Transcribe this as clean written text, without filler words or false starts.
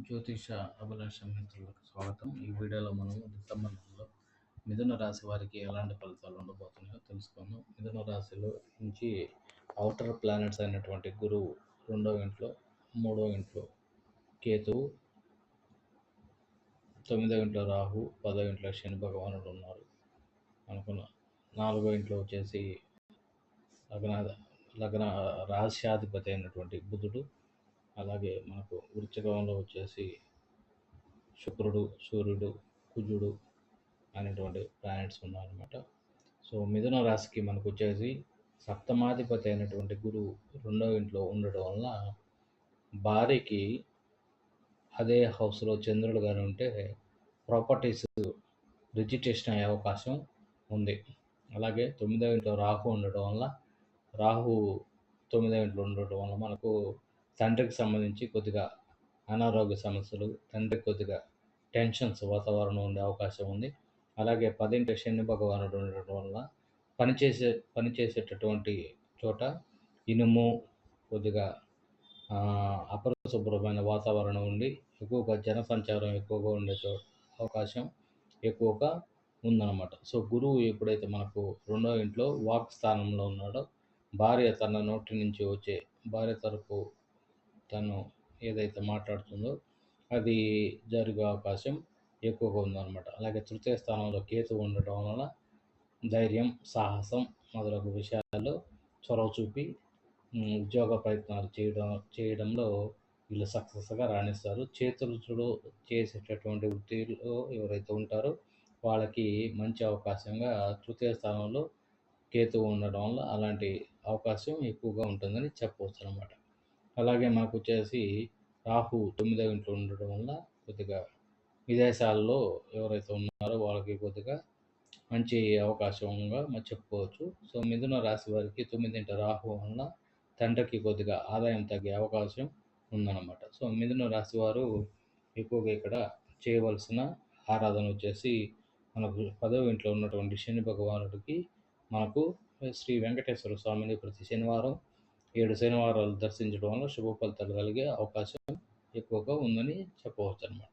జ్యోతిష అభిలాష మిత్రులకు స్వాగతం. ఈ వీడియోలో మనం డిసెంబర్ నెలలో మిథున రాశి వారికి ఎలాంటి ఫలితాలు ఉండబోతున్నాయో తెలుసుకుందాం. మిథున రాశిలో నుంచి ఔటర్ ప్లానెట్స్ అయినటువంటి గురువు 2వ ఇంట్లో, 3వ ఇంట్లో కేతువు, 9వ ఇంట్లో రాహు, 10వ ఇంట్లో శని భగవానుడు ఉన్నారు. అనుకున్న 4వ ఇంట్లో వచ్చేసి లగ్న రాశ్యాధిపతి అయినటువంటి బుధుడు, అలాగే మనకు వృశ్చికంలో వచ్చేసి శుక్రుడు, సూర్యుడు, కుజుడు అనేటువంటి ప్లానెట్స్ ఉన్నారనమాట. సో మిథున రాశికి మనకు వచ్చేసి సప్తమాధిపతి అయినటువంటి గురువు 2వ ఇంట్లో ఉండడం వల్ల భార్యకి అదే హౌస్లో చంద్రుడు కానీ ఉంటే ప్రాపర్టీస్ రిజిస్ట్రేషన్ అయ్యే అవకాశం ఉంది. అలాగే 9వ ఇంట్లో రాహు ఉండడం వల్ల, రాహు 9వ ఇంట్లో ఉండడం వల్ల మనకు తండ్రికి సంబంధించి కొద్దిగా అనారోగ్య సమస్యలు, తండ్రికి కొద్దిగా టెన్షన్స్ వాతావరణం ఉండే అవకాశం ఉంది. అలాగే 10వ శని భగవానుడు ఉండడం వల్ల పనిచేసేటటువంటి చోట ఇనుము కొద్దిగా అపరిశుభ్రమైన వాతావరణం ఉండి ఎక్కువగా జనసంచారం ఎక్కువగా ఉండే అవకాశం ఎక్కువగా ఉందన్నమాట. సో గురువు ఎప్పుడైతే మనకు 2వ ఇంట్లో వాక్ స్థానంలో ఉన్నాడో, భార్య తన నోటి నుంచి వచ్చే భార్య తరపు తను ఏదైతే మాట్లాడుతుందో అది జరిగే అవకాశం ఎక్కువగా ఉందన్నమాట. అలాగే 3వ స్థానంలో కేతు ఉండటం వలన ధైర్యం, సాహసం మొదలగు విషయాల్లో చొరవ చూపి ఉద్యోగ ప్రయత్నాలు చేయడంలో వీళ్ళు సక్సెస్గా రాణిస్తారు. చేతులు చేసేటటువంటి వృత్తిలో ఎవరైతే ఉంటారో వాళ్ళకి మంచి అవకాశంగా 3వ స్థానంలో కేతువు ఉండడం వల్ల అలాంటి అవకాశం ఎక్కువగా ఉంటుందని చెప్పవచ్చు అనమాట. అలాగే మనకు వచ్చేసి రాహు 9వ ఇంట్లో ఉండడం వల్ల కొద్దిగా విదేశాల్లో ఎవరైతే ఉన్నారో వాళ్ళకి కొద్దిగా మంచి అవకాశంగా మనం చెప్పుకోవచ్చు. సో మిథున రాశి వారికి 9వ ఇంట రాహు వల్ల తండ్రికి కొద్దిగా ఆదాయం తగ్గే అవకాశం ఉందన్నమాట. సో మిథున రాశి వారు ఎక్కువగా ఇక్కడ చేయవలసిన ఆరాధన వచ్చేసి మనకు 10వ ఇంట్లో ఉన్నటువంటి శని భగవానుడికి మనకు శ్రీ వెంకటేశ్వర స్వామిని ప్రతి శనివారం 7 శనివారాలు దర్శించడం వల్ల శుభ ఫలితాలు కలిగే అవకాశం ఎక్కువగా ఉందని చెప్పవచ్చు అన్నమాట.